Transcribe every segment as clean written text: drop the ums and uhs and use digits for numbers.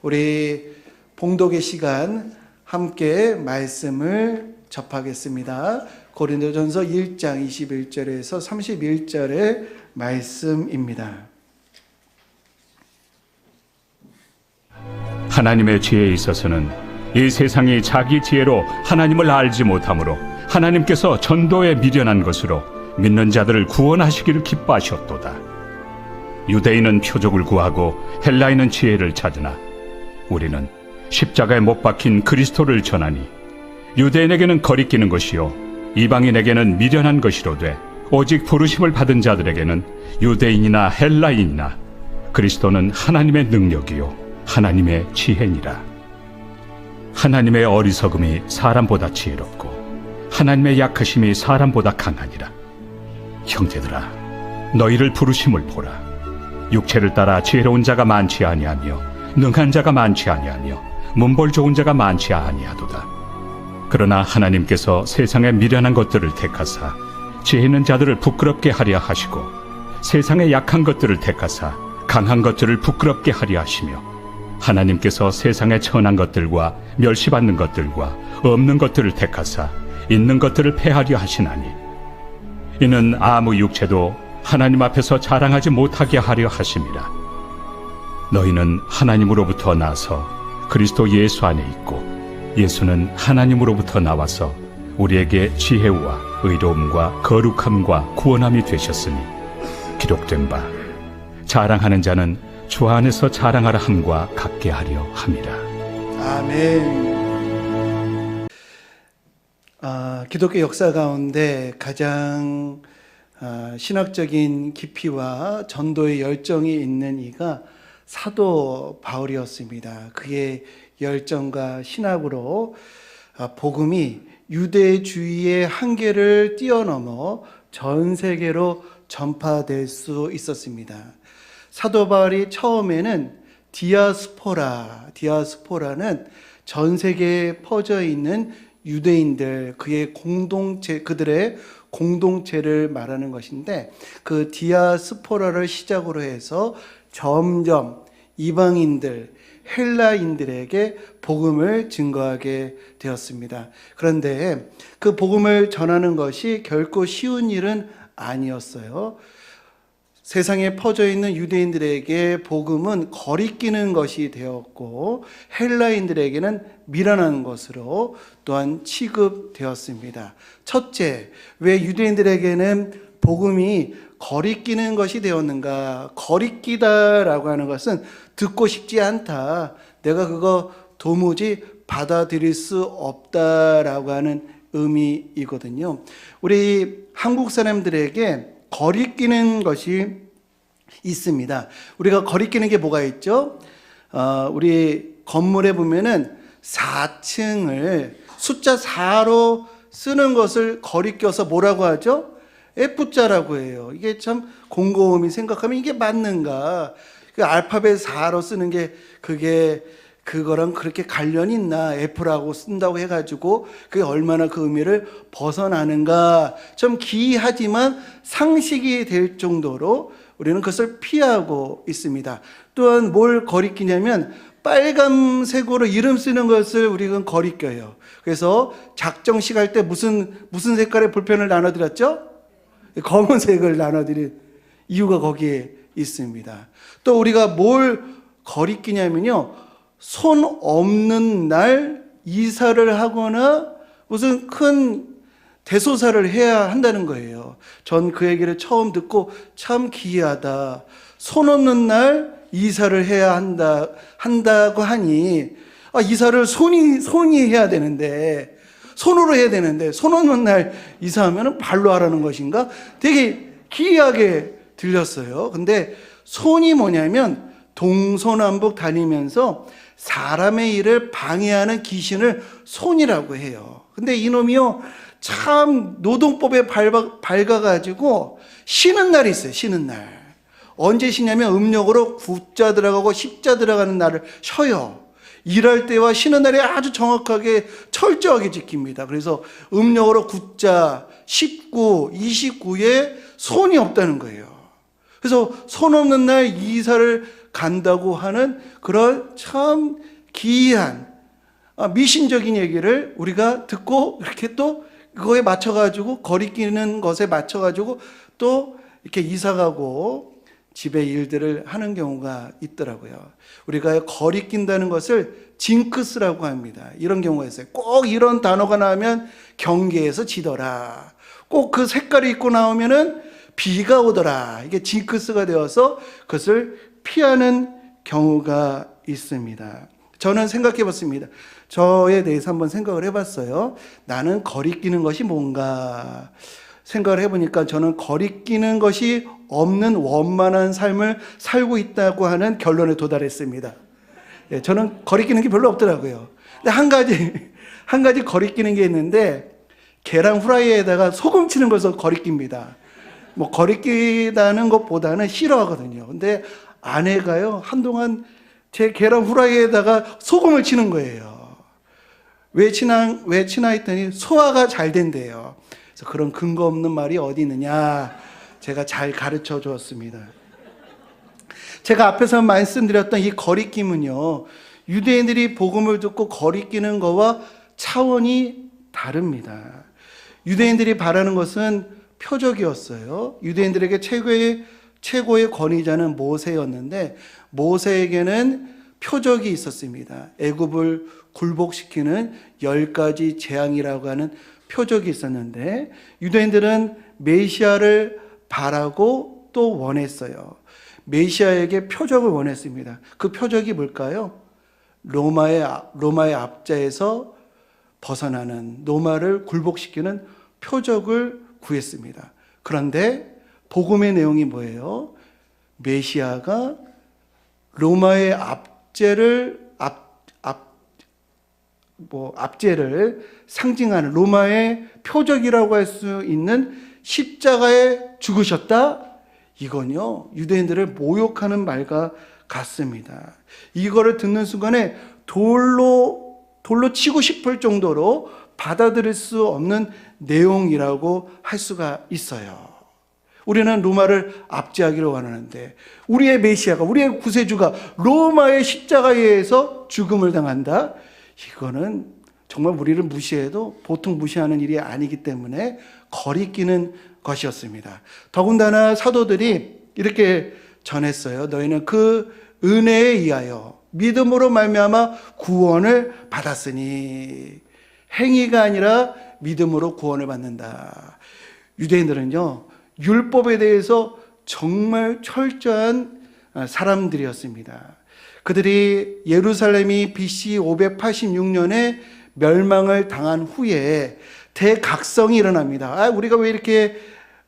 우리 봉독의 시간 함께 말씀을 접하겠습니다. 고린도전서 1장 21절에서 31절의 말씀입니다. 하나님의 지혜에 있어서는 이 세상이 자기 지혜로 하나님을 알지 못하므로 하나님께서 전도에 미련한 것으로 믿는 자들을 구원하시기를 기뻐하셨도다. 유대인은 표적을 구하고 헬라인은 지혜를 찾으나 우리는 십자가에 못 박힌 그리스도를 전하니 유대인에게는 거리끼는 것이요 이방인에게는 미련한 것이로되 오직 부르심을 받은 자들에게는 유대인이나 헬라인이나 그리스도는 하나님의 능력이요 하나님의 지혜니라. 하나님의 어리석음이 사람보다 지혜롭고 하나님의 약하심이 사람보다 강하니라. 형제들아, 너희를 부르심을 보라. 육체를 따라 지혜로운 자가 많지 아니하며 능한 자가 많지 아니하며 문벌 좋은 자가 많지 아니하도다. 그러나 하나님께서 세상에 미련한 것들을 택하사 지혜 있는 자들을 부끄럽게 하려 하시고 세상에 약한 것들을 택하사 강한 것들을 부끄럽게 하려 하시며 하나님께서 세상에 천한 것들과 멸시받는 것들과 없는 것들을 택하사 있는 것들을 폐하려 하시나니 이는 아무 육체도 하나님 앞에서 자랑하지 못하게 하려 하심이라. 너희는 하나님으로부터 나서 그리스도 예수 안에 있고 예수는 하나님으로부터 나와서 우리에게 지혜와 의로움과 거룩함과 구원함이 되셨으니 기록된 바 자랑하는 자는 주 안에서 자랑하라 함과 같게 하려 함이라. 아멘. 기독교 역사 가운데 가장 신학적인 깊이와 전도의 열정이 있는 이가 사도 바울이었습니다. 그의 열정과 신학으로 복음이 유대주의의 한계를 뛰어넘어 전 세계로 전파될 수 있었습니다. 사도 바울이 처음에는 디아스포라는 전 세계에 퍼져 있는 유대인들, 그들의 공동체를 말하는 것인데 그 디아스포라를 시작으로 해서 점점 이방인들, 헬라인들에게 복음을 증거하게 되었습니다. 그런데 그 복음을 전하는 것이 결코 쉬운 일은 아니었어요. 세상에 퍼져 있는 유대인들에게 복음은 거리끼는 것이 되었고 헬라인들에게는 미련한 것으로 또한 취급되었습니다. 첫째, 왜 유대인들에게는 복음이 거리끼는 것이 되었는가? 거리끼다라고 하는 것은 듣고 싶지 않다. 내가 그거 도무지 받아들일 수 없다라고 하는 의미이거든요. 우리 한국 사람들에게 거리끼는 것이 있습니다. 우리가 거리끼는 게 뭐가 있죠? 우리 건물에 보면은 4층을 숫자 4로 쓰는 것을 거리껴서 뭐라고 하죠? F자라고 해요. 이게 참 곰곰이 생각하면 이게 맞는가? 그 알파벳 4로 쓰는 게 그거랑 그렇게 관련이 있나? F라고 쓴다고 해가지고 그게 얼마나 그 의미를 벗어나는가? 좀 기이하지만 상식이 될 정도로 우리는 그것을 피하고 있습니다. 또한 뭘 거리끼냐면 빨간색으로 이름 쓰는 것을 우리는 거리껴요. 그래서 작정식 할 때 무슨 색깔의 볼펜을 나눠드렸죠? 검은색을 나눠드린 이유가 거기에 있습니다. 또 우리가 뭘 거리끼냐면요, 손 없는 날 이사를 하거나 무슨 큰 대소사를 해야 한다는 거예요. 전 그 얘기를 처음 듣고 참 기이하다. 손 없는 날 이사를 해야 한다고 하니 이사를 손이 해야 되는데 손으로 해야 되는데 손 없는 날 이사하면 발로 하라는 것인가? 되게 기이하게 들렸어요. 근데 손이 뭐냐면 동서남북 다니면서 사람의 일을 방해하는 귀신을 손이라고 해요. 근데 이놈이요 참 노동법에 밝아가지고 쉬는 날이 있어요. 쉬는 날. 언제 쉬냐면 음력으로 9자 들어가고 10자 들어가는 날을 쉬어요. 일할 때와 쉬는 날이 아주 정확하게 철저하게 지킵니다. 그래서 음력으로 9자, 19, 29에 손이 없다는 거예요. 그래서 손 없는 날 이사를 간다고 하는 그런 참 기이한 미신적인 얘기를 우리가 듣고 이렇게 또 그거에 맞춰가지고 거리끼는 것에 맞춰가지고 또 이렇게 이사가고 집의 일들을 하는 경우가 있더라고요. 우리가 거리낀다는 것을 징크스라고 합니다. 이런 경우가 있어요. 꼭 이런 단어가 나오면 경계에서 지더라. 꼭 그 색깔이 입고 나오면은 비가 오더라. 이게 징크스가 되어서 그것을 피하는 경우가 있습니다. 저는 생각해 봤습니다. 저에 대해서 한번 생각을 해봤어요. 나는 거리끼는 것이 뭔가 생각을 해보니까 저는 거리끼는 것이 없는 원만한 삶을 살고 있다고 하는 결론에 도달했습니다. 예, 저는 거리끼는 게 별로 없더라고요. 근데 한 가지 거리끼는 게 있는데 계란 후라이에다가 소금 치는 것을 거리낍니다. 뭐 거리끼다는 것보다는 싫어하거든요. 근데 아내가요 한동안 제 계란 후라이에다가 소금을 치는 거예요. 왜 치나 했더니 소화가 잘 된대요. 그래서 그런 근거 없는 말이 어디 있느냐 제가 잘 가르쳐 주었습니다. 제가 앞에서 말씀드렸던 이 거리낌은요 유대인들이 복음을 듣고 거리끼는 거와 차원이 다릅니다. 유대인들이 바라는 것은 표적이었어요. 유대인들에게 최고의 권위자는 모세였는데 모세에게는 표적이 있었습니다. 애굽을 굴복시키는 10가지 재앙이라고 하는 표적이 있었는데 유대인들은 메시아를 바라고 또 원했어요. 메시아에게 표적을 원했습니다. 그 표적이 뭘까요? 로마의 압제에서 벗어나는, 로마를 굴복시키는 표적을 구했습니다. 그런데 복음의 내용이 뭐예요? 메시아가 로마의 압제를 상징하는 로마의 표적이라고 할 수 있는 십자가에 죽으셨다? 이건요, 유대인들을 모욕하는 말과 같습니다. 이거를 듣는 순간에 돌로 치고 싶을 정도로 받아들일 수 없는 내용이라고 할 수가 있어요. 우리는 로마를 압제하기를 원하는데 우리의 메시아가, 우리의 구세주가 로마의 십자가에 의해서 죽음을 당한다? 이거는 정말 우리를 무시해도 보통 무시하는 일이 아니기 때문에 거리끼는 것이었습니다. 더군다나 사도들이 이렇게 전했어요. 너희는 그 은혜에 의하여 믿음으로 말미암아 구원을 받았으니 행위가 아니라 믿음으로 구원을 받는다. 유대인들은요 율법에 대해서 정말 철저한 사람들이었습니다. 그들이 예루살렘이 BC 586년에 멸망을 당한 후에 대각성이 일어납니다. 우리가 왜 이렇게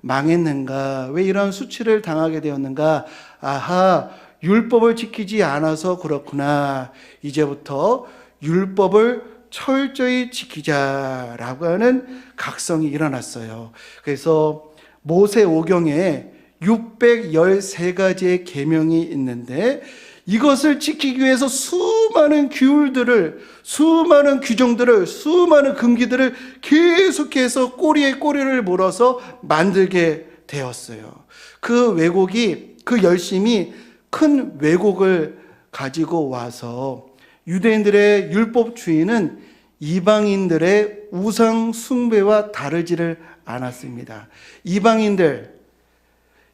망했는가? 왜 이런 수치를 당하게 되었는가? 아하, 율법을 지키지 않아서 그렇구나. 이제부터 율법을 철저히 지키자라고 하는 각성이 일어났어요. 그래서 모세오경에 613가지의 계명이 있는데 이것을 지키기 위해서 수많은 규율들을, 수많은 규정들을, 수많은 금기들을 계속해서 꼬리에 꼬리를 물어서 만들게 되었어요. 그 왜곡이, 그 열심이 큰 왜곡을 가지고 와서 유대인들의 율법주의는 이방인들의 우상 숭배와 다르지를 않았습니다. 이방인들,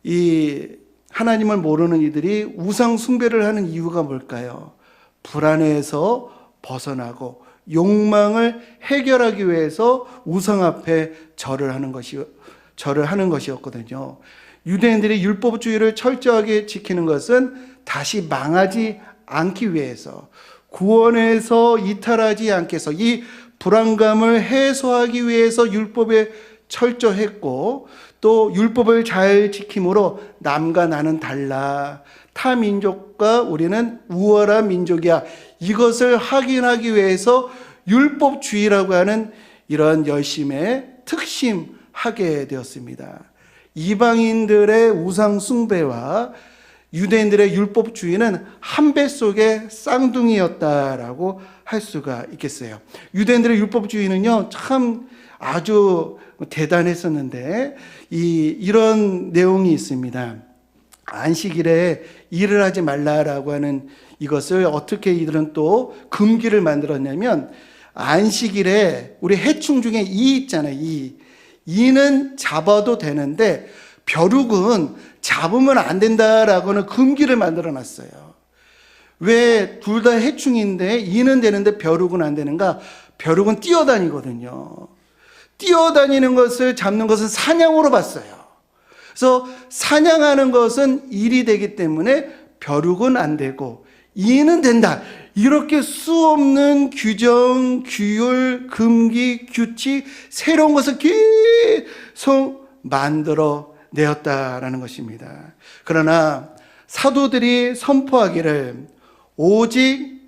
이 하나님을 모르는 이들이 우상 숭배를 하는 이유가 뭘까요? 불안해서 벗어나고 욕망을 해결하기 위해서 우상 앞에 절을 하는 것이었거든요. 유대인들이 율법주의를 철저하게 지키는 것은 다시 망하지 않기 위해서, 구원에서 이탈하지 않게 해서 이 불안감을 해소하기 위해서 율법에 철저했고 또 율법을 잘 지킴으로 남과 나는 달라, 타 민족과 우리는 우월한 민족이야, 이것을 확인하기 위해서 율법주의라고 하는 이런 열심에 특심하게 되었습니다. 이방인들의 우상 숭배와 유대인들의 율법주의는 한 배 속의 쌍둥이였다라고 할 수가 있겠어요. 유대인들의 율법주의는요 참 아주 대단했었는데 이런 내용이 있습니다. 안식일에 일을 하지 말라라고 하는 이것을 어떻게 이들은 또 금기를 만들었냐면, 안식일에 우리 해충 중에 이 있잖아요. 이는 잡아도 되는데 벼룩은 잡으면 안 된다라고는 금기를 만들어 놨어요. 왜 둘 다 해충인데 이는 되는데 벼룩은 안 되는가? 벼룩은 뛰어다니거든요. 뛰어다니는 것을 잡는 것은 사냥으로 봤어요. 그래서 사냥하는 것은 일이 되기 때문에 벼룩은 안 되고 이는 된다. 이렇게 수없는 규정, 규율, 금기, 규칙, 새로운 것을 계속 만들어 내었다라는 것입니다. 그러나 사도들이 선포하기를 오직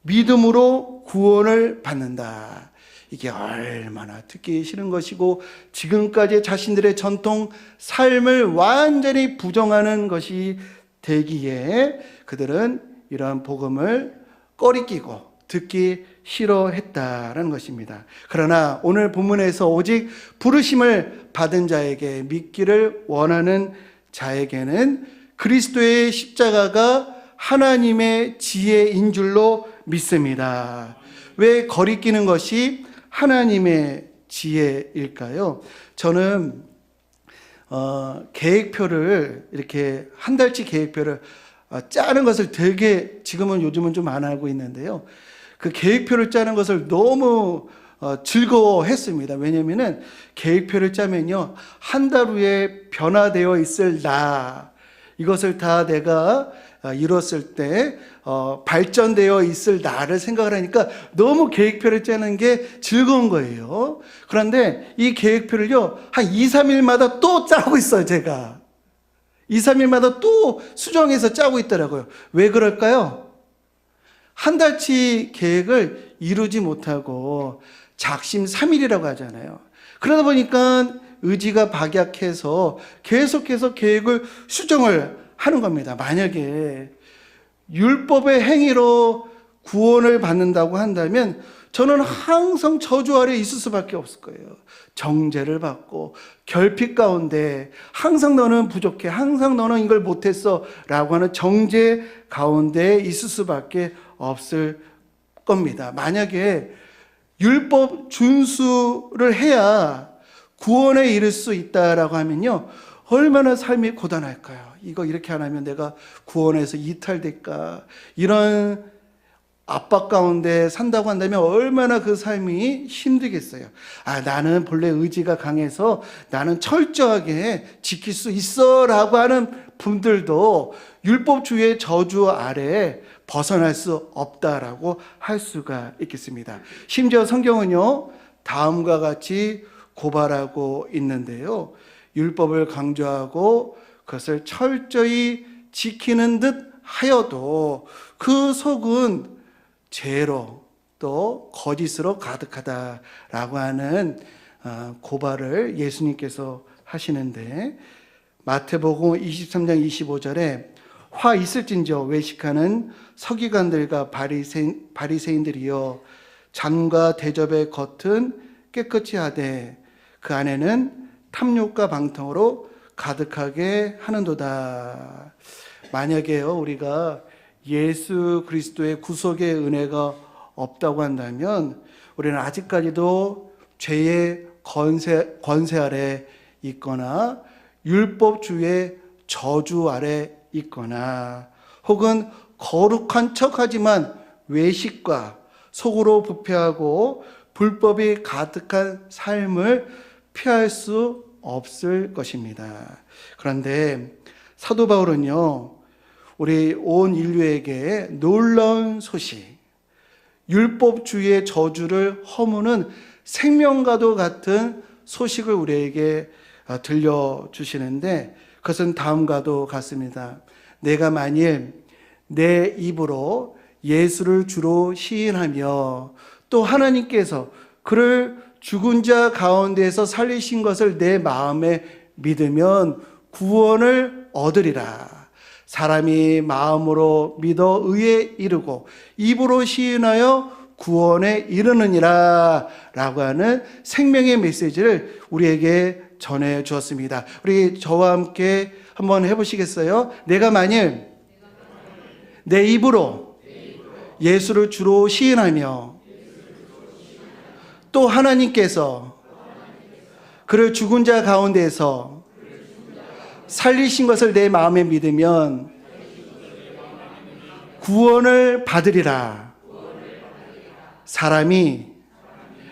믿음으로 구원을 받는다. 이게 얼마나 듣기 싫은 것이고 지금까지 자신들의 전통 삶을 완전히 부정하는 것이 되기에 그들은 이러한 복음을 꺼리끼고 듣기 싫어했다라는 것입니다. 그러나 오늘 본문에서 오직 부르심을 받은 자에게, 믿기를 원하는 자에게는 그리스도의 십자가가 하나님의 지혜인 줄로 믿습니다. 왜 거리끼는 것이 하나님의 지혜일까요? 저는 계획표를 이렇게 한 달치 계획표를 짜는 것을 되게 요즘은 좀 안 하고 있는데요. 그 계획표를 짜는 것을 너무 즐거워했습니다. 왜냐면은 계획표를 짜면요, 한 달 후에 변화되어 있을 나, 이것을 다 내가 이뤘을 때 발전되어 있을 나를 생각을 하니까 너무 계획표를 짜는 게 즐거운 거예요. 그런데 이 계획표를요, 한 2, 3일마다 또 짜고 있어요, 제가. 2, 3일마다 또 수정해서 짜고 있더라고요. 왜 그럴까요? 한 달치 계획을 이루지 못하고 작심 3일이라고 하잖아요. 그러다 보니까 의지가 박약해서 계속해서 계획을 수정을 하는 겁니다. 만약에 율법의 행위로 구원을 받는다고 한다면 저는 항상 저주 아래 있을 수밖에 없을 거예요. 정죄를 받고 결핍 가운데 항상 너는 부족해, 항상 너는 이걸 못했어 라고 하는 정죄 가운데 있을 수밖에 없을 겁니다. 만약에 율법 준수를 해야 구원에 이를 수 있다라고 하면요, 얼마나 삶이 고단할까요? 이거 이렇게 안 하면 내가 구원에서 이탈될까? 이런 압박 가운데 산다고 한다면 얼마나 그 삶이 힘들겠어요. 나는 본래 의지가 강해서 나는 철저하게 지킬 수 있어 라고 하는 분들도 율법주의의 저주 아래 벗어날 수 없다라고 할 수가 있겠습니다. 심지어 성경은요, 다음과 같이 고발하고 있는데요, 율법을 강조하고 그것을 철저히 지키는 듯 하여도 그 속은 죄로 또 거짓으로 가득하다라고 하는 고발을 예수님께서 하시는데, 마태복음 23장 25절에 화 있을진저 외식하는 서기관들과 바리새인들이여, 잔과 대접의 겉은 깨끗이 하되 그 안에는 탐욕과 방탕으로 가득하게 하는도다. 만약에요, 우리가 예수 그리스도의 구속의 은혜가 없다고 한다면 우리는 아직까지도 죄의 권세 아래 있거나 율법주의 저주 아래 있거나, 혹은 거룩한 척하지만 외식과 속으로 부패하고 불법이 가득한 삶을 피할 수 없을 것입니다. 그런데 사도 바울은요, 우리 온 인류에게 놀라운 소식, 율법주의의 저주를 허무는 생명과도 같은 소식을 우리에게 들려주시는데, 그것은 다음과도 같습니다. 내가 만일 내 입으로 예수를 주로 시인하며 또 하나님께서 그를 죽은 자 가운데에서 살리신 것을 내 마음에 믿으면 구원을 얻으리라. 사람이 마음으로 믿어 의에 이르고 입으로 시인하여 구원에 이르느니라 라고 하는 생명의 메시지를 우리에게 전해 주었습니다. 우리 저와 함께 한번 해보시겠어요? 내가 만일 내 입으로 예수를 주로 시인하며 또 하나님께서 그를 죽은 자 가운데에서 살리신 것을 내 마음에 믿으면 구원을 받으리라. 사람이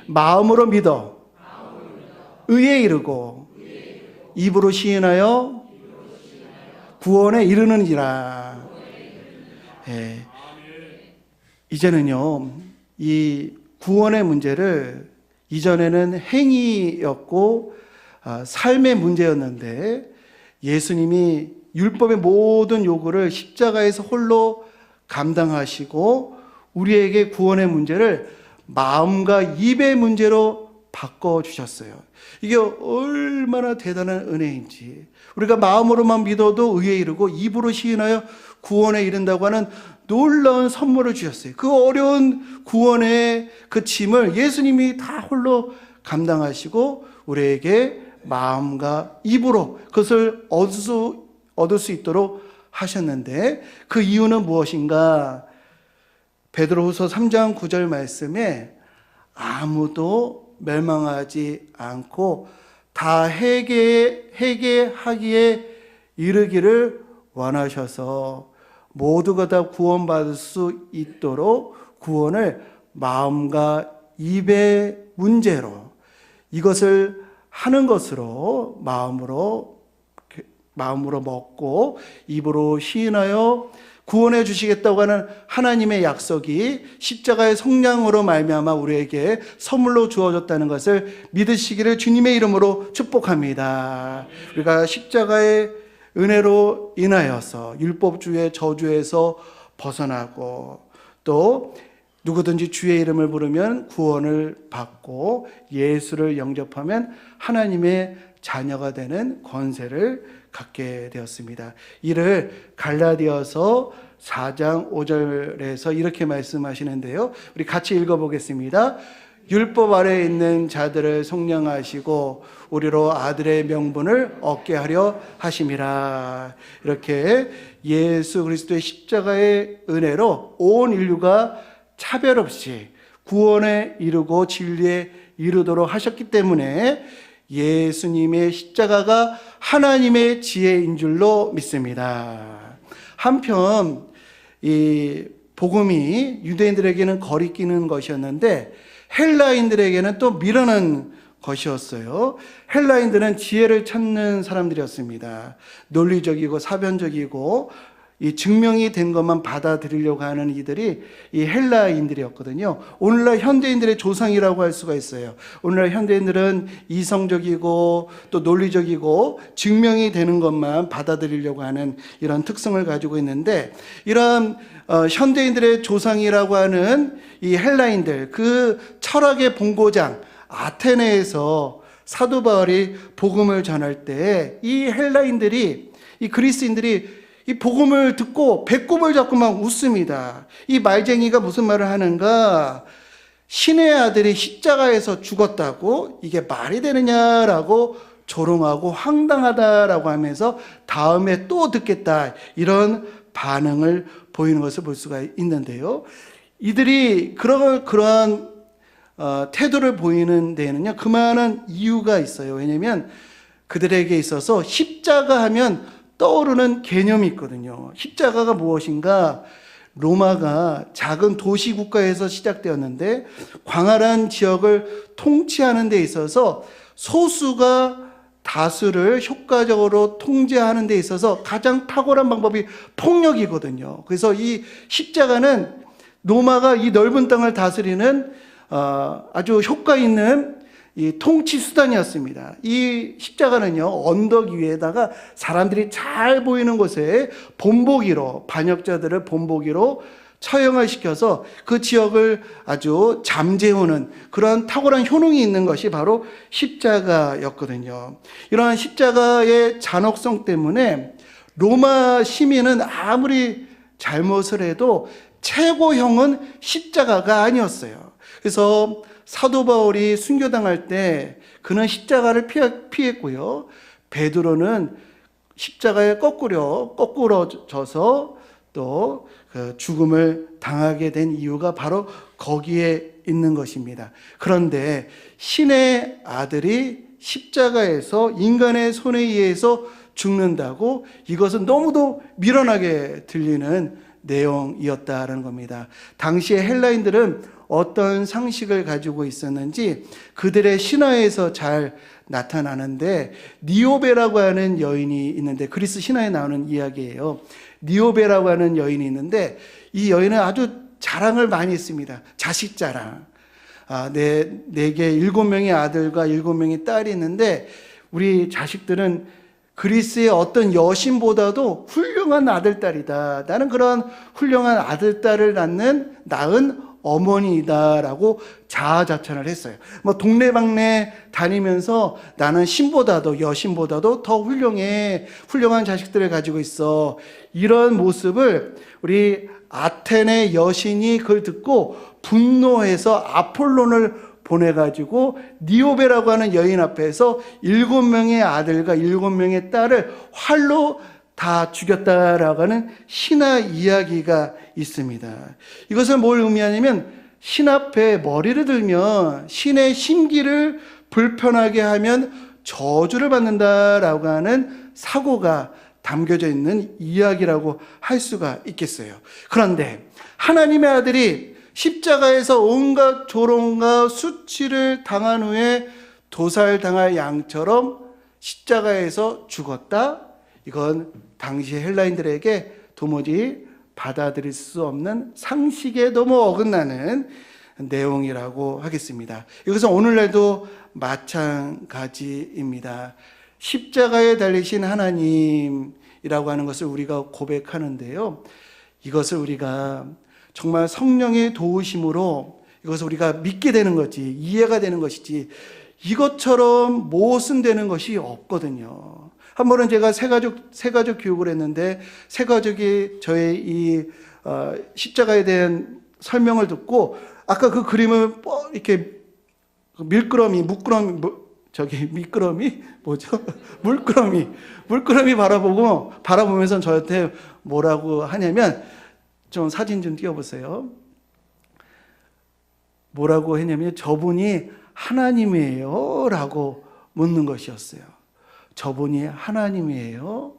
마음으로 믿어 의에 이르고 입으로 시인하여 구원에 이르느니라. 예. 이제는요, 이 구원의 문제를 이전에는 행위였고 삶의 문제였는데 예수님이 율법의 모든 요구를 십자가에서 홀로 감당하시고 우리에게 구원의 문제를 마음과 입의 문제로 바꿔주셨어요. 이게 얼마나 대단한 은혜인지. 우리가 마음으로만 믿어도 의에 이르고 입으로 시인하여 구원에 이른다고 하는 놀라운 선물을 주셨어요. 그 어려운 구원의 그 짐을 예수님이 다 홀로 감당하시고 우리에게 마음과 입으로 그것을 얻을 수 있도록 하셨는데 그 이유는 무엇인가? 베드로후서 3장 9절 말씀에 아무도 멸망하지 않고 다 회개하기에 이르기를 원하셔서 모두가 다 구원받을 수 있도록 구원을 마음과 입의 문제로 이것을 하는 것으로 마음으로 먹고 입으로 시인하여 구원해 주시겠다고 하는 하나님의 약속이 십자가의 성량으로 말미암아 우리에게 선물로 주어졌다는 것을 믿으시기를 주님의 이름으로 축복합니다. 우리가 십자가의 은혜로 인하여서 율법주의 저주에서 벗어나고 또 누구든지 주의 이름을 부르면 구원을 받고 예수를 영접하면 하나님의 자녀가 되는 권세를 갖게 되었습니다. 이를 갈라디아서 4장 5절에서 이렇게 말씀하시는데요. 우리 같이 읽어보겠습니다. 율법 아래에 있는 자들을 속량하시고 우리로 아들의 명분을 얻게 하려 하심이라. 이렇게 예수 그리스도의 십자가의 은혜로 온 인류가 차별 없이 구원에 이르고 진리에 이르도록 하셨기 때문에 예수님의 십자가가 하나님의 지혜인 줄로 믿습니다. 한편 이 복음이 유대인들에게는 거리끼는 것이었는데 헬라인들에게는 또 미루는 것이었어요. 헬라인들은 지혜를 찾는 사람들이었습니다. 논리적이고 사변적이고 이 증명이 된 것만 받아들이려고 하는 이들이 이 헬라인들이었거든요. 오늘날 현대인들의 조상이라고 할 수가 있어요. 오늘날 현대인들은 이성적이고 또 논리적이고 증명이 되는 것만 받아들이려고 하는 이런 특성을 가지고 있는데 이런 현대인들의 조상이라고 하는 이 헬라인들, 그 철학의 본고장 아테네에서 사도 바울이 복음을 전할 때 이 헬라인들이, 이 그리스인들이 이 복음을 듣고 배꼽을 잡고 막 웃습니다. 이 말쟁이가 무슨 말을 하는가? 신의 아들이 십자가에서 죽었다고? 이게 말이 되느냐라고 조롱하고 황당하다라고 하면서 다음에 또 듣겠다, 이런 반응을 보이는 것을 볼 수가 있는데요. 이들이 그러한 태도를 보이는 데에는요, 그만한 이유가 있어요. 왜냐하면 그들에게 있어서 십자가 하면 떠오르는 개념이 있거든요. 십자가가 무엇인가? 로마가 작은 도시 국가에서 시작되었는데 광활한 지역을 통치하는 데 있어서 소수가 다수를 효과적으로 통제하는 데 있어서 가장 탁월한 방법이 폭력이거든요. 그래서 이 십자가는 로마가 이 넓은 땅을 다스리는 아주 효과 있는 이 통치 수단이었습니다. 이 십자가는요, 언덕 위에다가 사람들이 잘 보이는 곳에 본보기로, 반역자들을 본보기로 처형을 시켜서 그 지역을 아주 잠재우는 그런 탁월한 효능이 있는 것이 바로 십자가였거든요. 이러한 십자가의 잔혹성 때문에 로마 시민은 아무리 잘못을 해도 최고형은 십자가가 아니었어요. 그래서 사도 바울이 순교당할 때 그는 십자가를 피했고요. 베드로는 십자가에 거꾸러져서 또 그 죽음을 당하게 된 이유가 바로 거기에 있는 것입니다. 그런데 신의 아들이 십자가에서 인간의 손에 의해서 죽는다고, 이것은 너무도 미련하게 들리는 내용이었다는 겁니다. 당시에 헬라인들은 어떤 상식을 가지고 있었는지 그들의 신화에서 잘 나타나는데, 니오베라고 하는 여인이 있는데, 그리스 신화에 나오는 이야기예요. 니오베라고 하는 여인이 있는데, 이 여인은 아주 자랑을 많이 했습니다. 자식 자랑. 내게 7명의 아들과 7명의 딸이 있는데, 우리 자식들은 그리스의 어떤 여신보다도 훌륭한 아들딸이다. 나는 그런 훌륭한 아들딸을 낳은 어머니이다라고 자아자찬을 했어요. 뭐 동네방네 다니면서 나는 신보다도 여신보다도 더 훌륭한 자식들을 가지고 있어. 이런 모습을 우리 아테네 여신이 그걸 듣고 분노해서 아폴론을 보내가지고 니오베라고 하는 여인 앞에서 7명의 아들과 7명의 딸을 활로 다 죽였다라고 하는 신화 이야기가 있습니다. 이것은 뭘 의미하냐면, 신 앞에 머리를 들면 신의 심기를 불편하게 하면 저주를 받는다라고 하는 사고가 담겨져 있는 이야기라고 할 수가 있겠어요. 그런데 하나님의 아들이 십자가에서 온갖 조롱과 수치를 당한 후에 도살당할 양처럼 십자가에서 죽었다? 이건 당시 헬라인들에게 도무지 받아들일 수 없는 상식에 너무 어긋나는 내용이라고 하겠습니다. 이것은 오늘날도 마찬가지입니다. 십자가에 달리신 하나님이라고 하는 것을 우리가 고백하는데요. 이것을 우리가 정말 성령의 도우심으로 이것을 우리가 믿게 되는 것이, 이해가 되는 것이지, 이것처럼 모순되는 것이 없거든요. 한 번은 제가 세가족 교육을 했는데, 세가족이 저의 이 십자가에 대한 설명을 듣고, 아까 그 그림을 이렇게 물끄러미 바라보면서 저한테 뭐라고 하냐면, 좀 사진 좀 띄워보세요. 뭐라고 했냐면, 저분이 하나님이에요? 라고 묻는 것이었어요. 저분이 하나님이에요?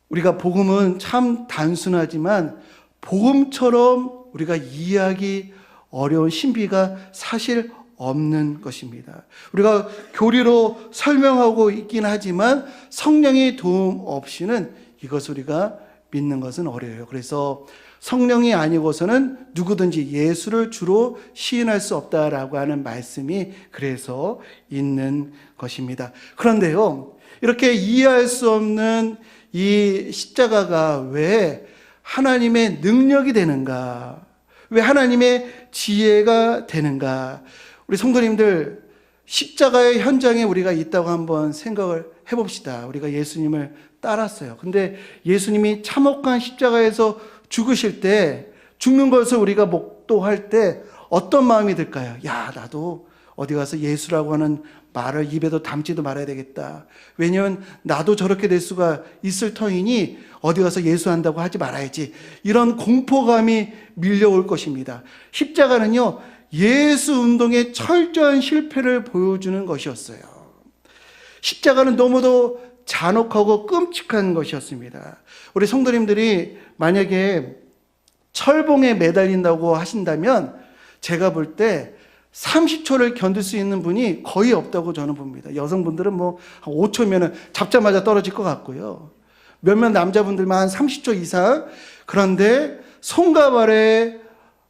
우리가 복음은 참 단순하지만 복음처럼 우리가 이해하기 어려운 신비가 사실 없는 것입니다. 우리가 교리로 설명하고 있긴 하지만 성령의 도움 없이는 이것을 우리가 믿는 것은 어려워요. 그래서 성령이 아니고서는 누구든지 예수를 주로 시인할 수 없다라고 하는 말씀이 그래서 있는 것입니다. 그런데요, 이렇게 이해할 수 없는 이 십자가가 왜 하나님의 능력이 되는가? 왜 하나님의 지혜가 되는가? 우리 성도님들, 십자가의 현장에 우리가 있다고 한번 생각을 해봅시다. 우리가 예수님을 따랐어요. 근데 예수님이 참혹한 십자가에서 죽으실 때, 죽는 것을 우리가 목도할 때 어떤 마음이 들까요? 야, 나도 어디 가서 예수라고 하는 말을 입에도 담지도 말아야 되겠다. 왜냐하면 나도 저렇게 될 수가 있을 터이니 어디 가서 예수한다고 하지 말아야지. 이런 공포감이 밀려올 것입니다. 십자가는요, 예수 운동의 철저한 실패를 보여주는 것이었어요. 십자가는 너무도 잔혹하고 끔찍한 것이었습니다. 우리 성도님들이 만약에 철봉에 매달린다고 하신다면 제가 볼 때 30초를 견딜 수 있는 분이 거의 없다고 저는 봅니다. 여성분들은 뭐 한 5초면은 잡자마자 떨어질 것 같고요. 몇몇 남자분들만 한 30초 이상. 그런데 손과 발에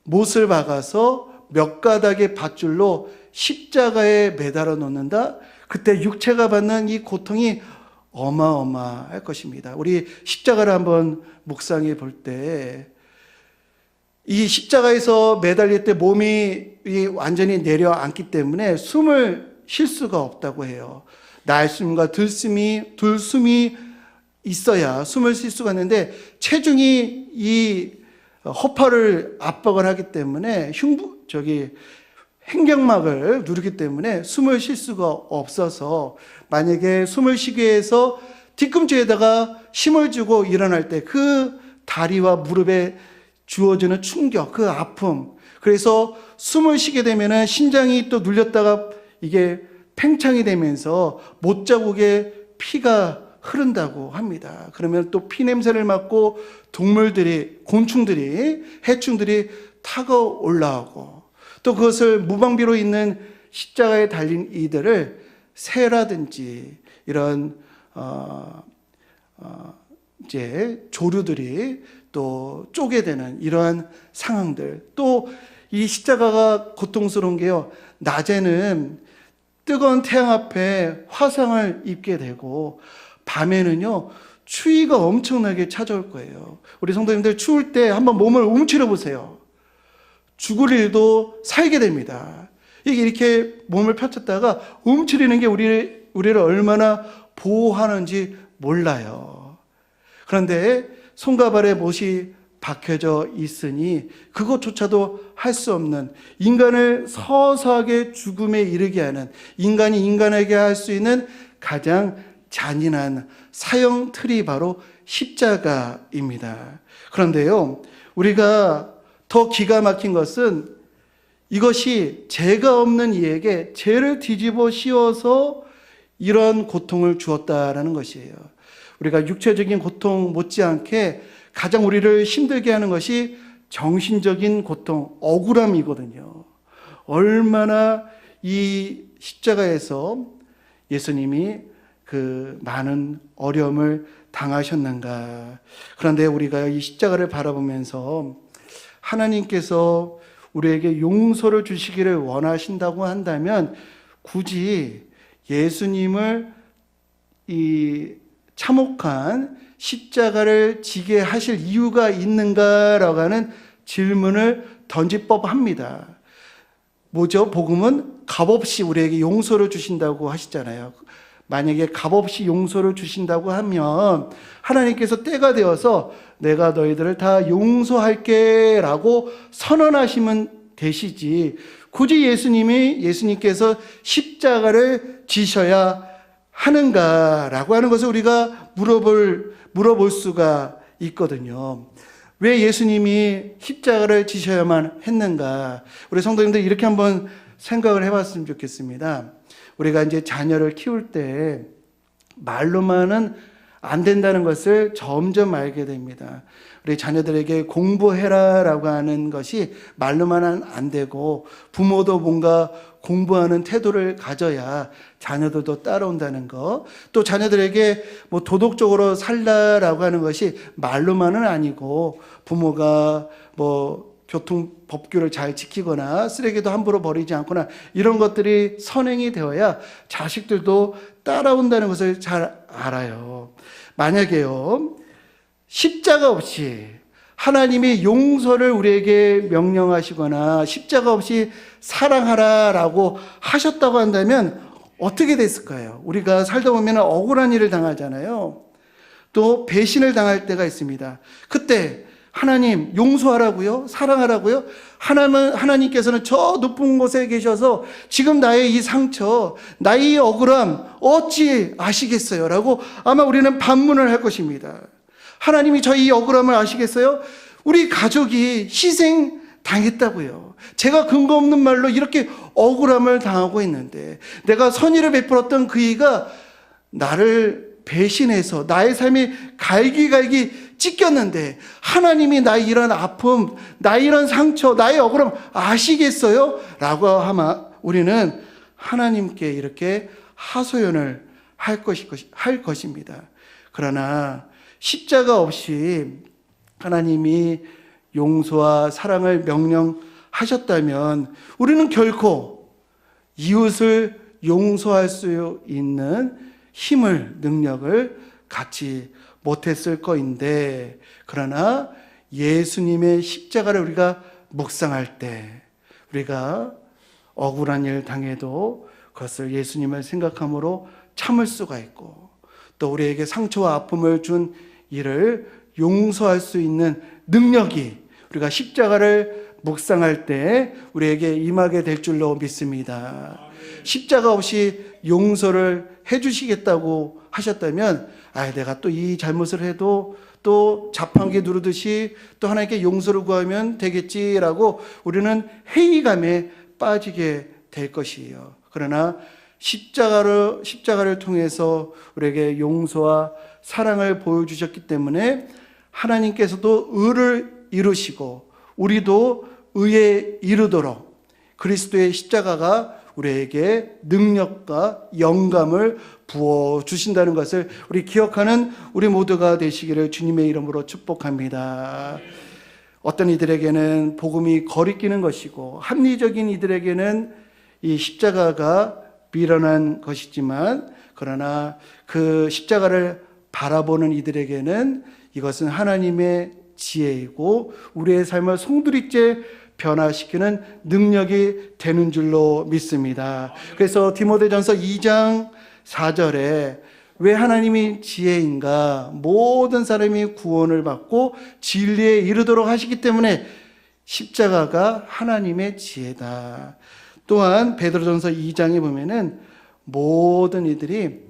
못을 박아서 몇 가닥의 밧줄로 십자가에 매달아 놓는다? 그때 육체가 받는 이 고통이 어마어마할 것입니다. 우리 십자가를 한번 묵상해 볼 때, 이 십자가에서 매달릴 때 몸이 완전히 내려앉기 때문에 숨을 쉴 수가 없다고 해요. 날숨과 들숨이 있어야 숨을 쉴 수가 있는데 체중이 이 허파를 압박을 하기 때문에 횡격막을 누르기 때문에 숨을 쉴 수가 없어서 만약에 숨을 쉬게 해서 뒤꿈치에다가 힘을 주고 일어날 때 그 다리와 무릎에 주어지는 충격, 그 아픔, 그래서 숨을 쉬게 되면은 심장이 또 눌렸다가 이게 팽창이 되면서 못자국에 피가 흐른다고 합니다. 그러면 또 피 냄새를 맡고 곤충들이, 해충들이 타고 올라오고 또 그것을 무방비로 있는 십자가에 달린 이들을 새라든지 이런 이제 조류들이 또 쪼게 되는 이러한 상황들, 또 이 십자가가 고통스러운 게요, 낮에는 뜨거운 태양 앞에 화상을 입게 되고 밤에는요 추위가 엄청나게 찾아올 거예요. 우리 성도님들 추울 때 한번 몸을 움츠려 보세요. 죽을 일도 살게 됩니다. 이게 이렇게 몸을 펼쳤다가 움츠리는 게 우리를 얼마나 보호하는지 몰라요. 그런데 손과 발에 못이 박혀져 있으니 그것조차도 할 수 없는, 인간을 서서하게 죽음에 이르게 하는, 인간이 인간에게 할 수 있는 가장 잔인한 사형 틀이 바로 십자가입니다. 그런데요, 우리가 더 기가 막힌 것은 이것이 죄가 없는 이에게 죄를 뒤집어 씌워서 이런 고통을 주었다라는 것이에요. 우리가 육체적인 고통 못지않게 가장 우리를 힘들게 하는 것이 정신적인 고통, 억울함이거든요. 얼마나 이 십자가에서 예수님이 그 많은 어려움을 당하셨는가. 그런데 우리가 이 십자가를 바라보면서 하나님께서 우리에게 용서를 주시기를 원하신다고 한다면 굳이 예수님을 이 참혹한 십자가를 지게 하실 이유가 있는가라고 하는 질문을 던질 법합니다. 뭐죠? 복음은 값없이 우리에게 용서를 주신다고 하시잖아요. 만약에 값없이 용서를 주신다고 하면 하나님께서 때가 되어서 내가 너희들을 다 용서할게 라고 선언하시면 되시지, 굳이 예수님께서 십자가를 지셔야 하는가라고 하는 것을 우리가 물어볼 수가 있거든요. 왜 예수님이 십자가를 지셔야만 했는가? 우리 성도님들 이렇게 한번 생각을 해봤으면 좋겠습니다. 우리가 이제 자녀를 키울 때 말로만은 안 된다는 것을 점점 알게 됩니다. 우리 자녀들에게 공부해라라고 하는 것이 말로만은 안 되고 부모도 뭔가 공부하는 태도를 가져야 자녀들도 따라온다는 것, 또 자녀들에게 뭐 도덕적으로 살라라고 하는 것이 말로만은 아니고 부모가 뭐 교통 법규를 잘 지키거나 쓰레기도 함부로 버리지 않거나 이런 것들이 선행이 되어야 자식들도 따라온다는 것을 잘 알아요. 만약에요, 십자가 없이 하나님이 용서를 우리에게 명령하시거나 십자가 없이 사랑하라라고 하셨다고 한다면 어떻게 됐을까요? 우리가 살다 보면 억울한 일을 당하잖아요. 또 배신을 당할 때가 있습니다. 그때 하나님 용서하라고요? 사랑하라고요? 하나님께서는 저 높은 곳에 계셔서 지금 나의 이 상처, 나의 이 억울함 어찌 아시겠어요? 라고 아마 우리는 반문을 할 것입니다. 하나님이 저희 억울함을 아시겠어요? 우리 가족이 희생 당했다고요. 제가 근거 없는 말로 이렇게 억울함을 당하고 있는데 내가 선의를 베풀었던 그 이가 나를 배신해서 나의 삶이 갈기갈기 찢겼는데 하나님이 나의 이런 아픔, 나의 이런 상처, 나의 억울함 아시겠어요? 라고 하면 우리는 하나님께 이렇게 하소연을 할 것입니다. 그러나 십자가 없이 하나님이 용서와 사랑을 명령하셨다면 우리는 결코 이웃을 용서할 수 있는 힘을, 능력을 갖지 못했을 거인데, 그러나 예수님의 십자가를 우리가 묵상할 때 우리가 억울한 일 당해도 그것을 예수님을 생각함으로 참을 수가 있고, 또 우리에게 상처와 아픔을 준 이를 용서할 수 있는 능력이 우리가 십자가를 묵상할 때 우리에게 임하게 될 줄로 믿습니다. 십자가 없이 용서를 해주시겠다고 하셨다면 내가 또 이 잘못을 해도 또 자판기 누르듯이 또 하나님께 용서를 구하면 되겠지라고 우리는 회의감에 빠지게 될 것이에요. 그러나 십자가를 통해서 우리에게 용서와 사랑을 보여주셨기 때문에 하나님께서도 의를 이루시고 우리도 의에 이르도록 그리스도의 십자가가 우리에게 능력과 영감을 부어주신다는 것을 우리 기억하는 우리 모두가 되시기를 주님의 이름으로 축복합니다. 어떤 이들에게는 복음이 거리끼는 것이고 합리적인 이들에게는 이 십자가가 미련한 것이지만 그러나 그 십자가를 바라보는 이들에게는 이것은 하나님의 지혜이고 우리의 삶을 송두리째 변화시키는 능력이 되는 줄로 믿습니다. 그래서 디모데전서 2장 4절에 왜 하나님이 지혜인가? 모든 사람이 구원을 받고 진리에 이르도록 하시기 때문에 십자가가 하나님의 지혜다. 또한 베드로전서 2장에 보면은 모든 이들이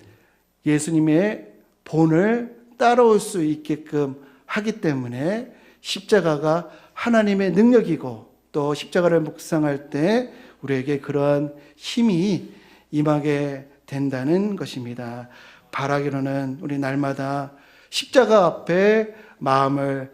예수님의 본을 따라올 수 있게끔 하기 때문에 십자가가 하나님의 능력이고 또 십자가를 묵상할 때 우리에게 그러한 힘이 임하게 된다는 것입니다. 바라기로는 우리 날마다 십자가 앞에 마음을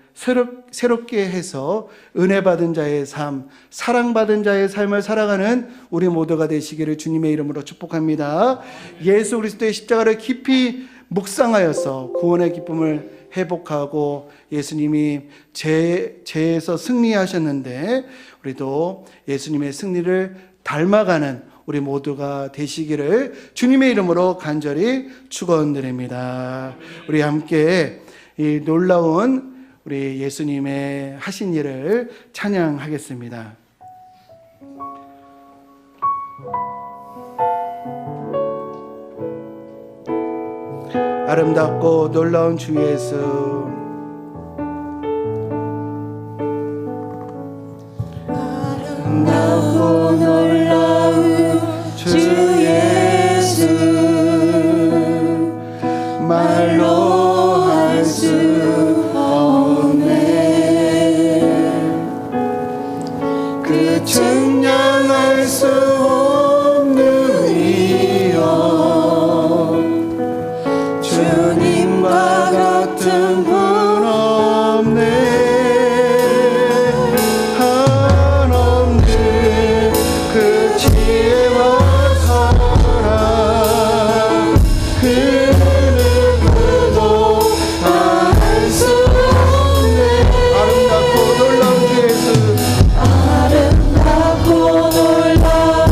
새롭게 해서 은혜 받은 자의 삶, 사랑받은 자의 삶을 살아가는 우리 모두가 되시기를 주님의 이름으로 축복합니다. 예수 그리스도의 십자가를 깊이 묵상하여서 구원의 기쁨을 회복하고 예수님이 죄에서 승리하셨는데 우리도 예수님의 승리를 닮아가는 우리 모두가 되시기를 주님의 이름으로 간절히 축원드립니다. 우리 함께 이 놀라운 우리 예수님의 하신 일을 찬양하겠습니다. 아름답고 놀라운 주 예수, 아름답고 놀라운 주 예수, 말로 할 수 없네. 그 측량할 수 없는 위엄, 주님과 같은 분 없네. 한없는 그 지혜와 사랑, 그 누구도 다 할 수 없네. 아름답고 놀라운 주 예수, 아름답고 놀라운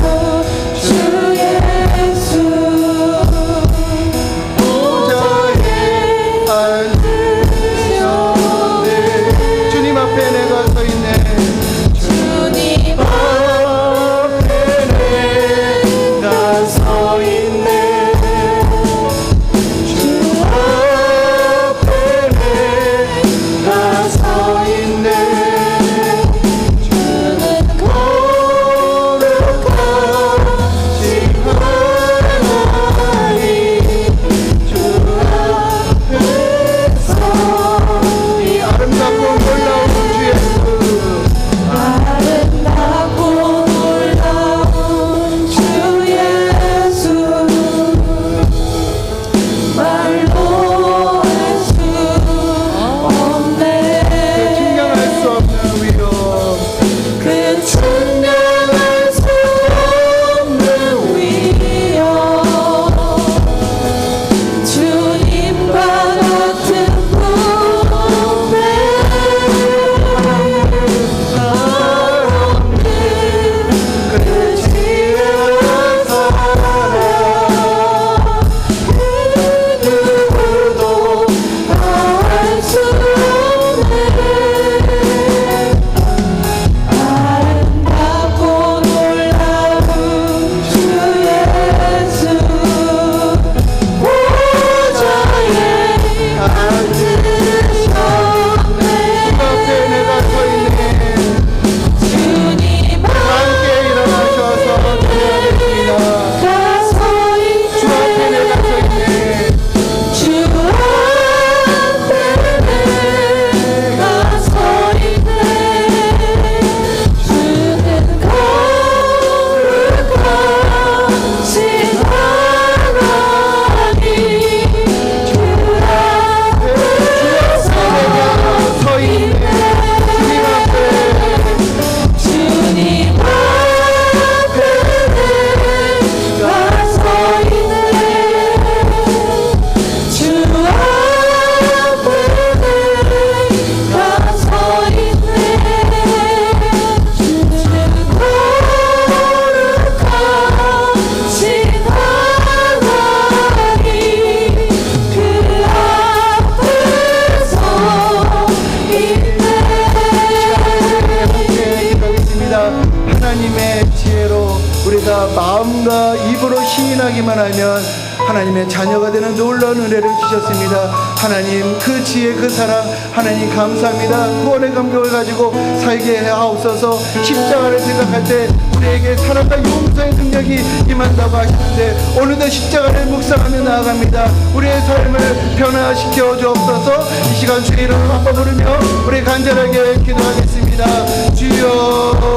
하나님의 지혜로 우리가 마음과 입으로 시인하기만 하면 하나님의 자녀가 되는 놀라운 은혜를 주셨습니다. 하나님 그 지혜 그 사랑 하나님 감사합니다. 구원의 감격을 가지고 살게 하옵소서. 십자가를 생각할 때 우리에게 사랑과 용서의 능력이 임한다고 하시는데 오늘도 십자가를 묵상하며 나아갑니다. 우리의 삶을 변화시켜 주옵소서. 이 시간 주의 이름을 한번 부르며 우리 간절하게 기도하겠습니다. 주여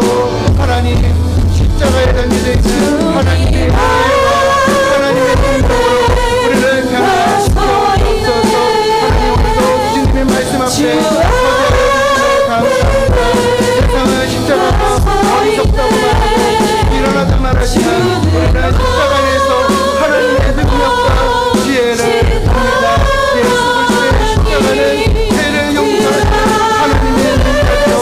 하나님 십자가에 담겨져 있는 하나님의 은혜와 하나님의 능력으로 우리를 변화시켜 주옵소서. 하나님 오늘도 주님의 말씀 앞에 감사합니다. 세상은 십자가가 어리석다고 말하고 일어나다 말하지만 우리는 십자가에서 하나님의 능력과 지혜를 봅니다. 예수 그리스도의 십자가는 죄를 용서하는 하나님의 능력이요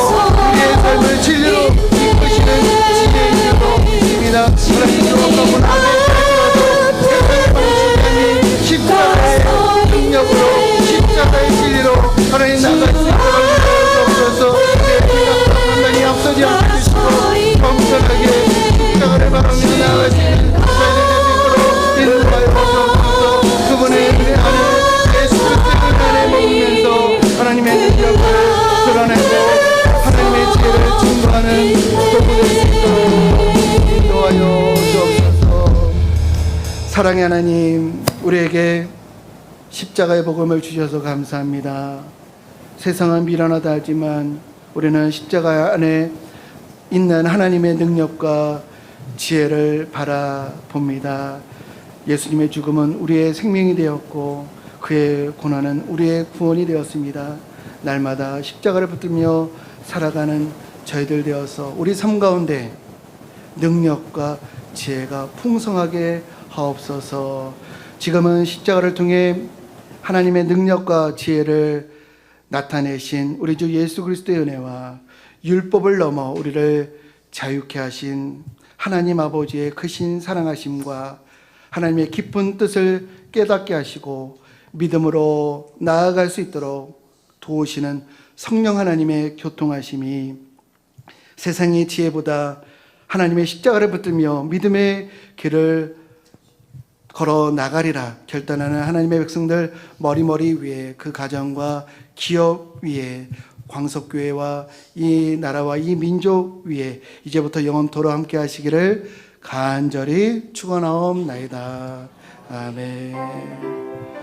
우리의 삶을 진리로 이끄시는 지혜이므로 믿습니다. 하나님도 너무 나아가도 세상의 방식이 십자가의 능력으로 십자가의 진리로 하나님 나갈 수 있도록 주옵소서. 내 생각과 판단이 앞서지 않게 해주시고 겸손하게 십자가를 바라며 나아갈 수 있는 저희들 될 수 있도록 인도하여 주옵소서. 그분의 은혜 안에 예수 그리스도의 은혜 안에 머물면서 하나님의 능력을 드러내고 하나님의 지혜를 증거하는 도구 될 수 있도록 인도하여 주옵소서. 사랑의 하나님, 우리에게 십자가의 복음을 주셔서 감사합니다. 세상은 미련하다 하지만 우리는 십자가 안에 있는 하나님의 능력과 지혜를 바라봅니다. 예수님의 죽음은 우리의 생명이 되었고 그의 고난은 우리의 구원이 되었습니다. 날마다 십자가를 붙들며 살아가는 저희들 되어서 우리 삶 가운데 능력과 지혜가 풍성하게 하옵소서. 지금은 십자가를 통해 하나님의 능력과 지혜를 나타내신 우리 주 예수 그리스도의 은혜와 율법을 넘어 우리를 자유케 하신 하나님 아버지의 크신 사랑하심과 하나님의 깊은 뜻을 깨닫게 하시고 믿음으로 나아갈 수 있도록 도우시는 성령 하나님의 교통하심이 세상의 지혜보다 하나님의 십자가를 붙들며 믿음의 길을 걸어 나가리라 결단하는 하나님의 백성들 머리머리 위에 그 가정과 기업 위에 광석교회와 이 나라와 이 민족 위에 이제부터 영원토록 함께 하시기를 간절히 축원하옵나이다. 아멘.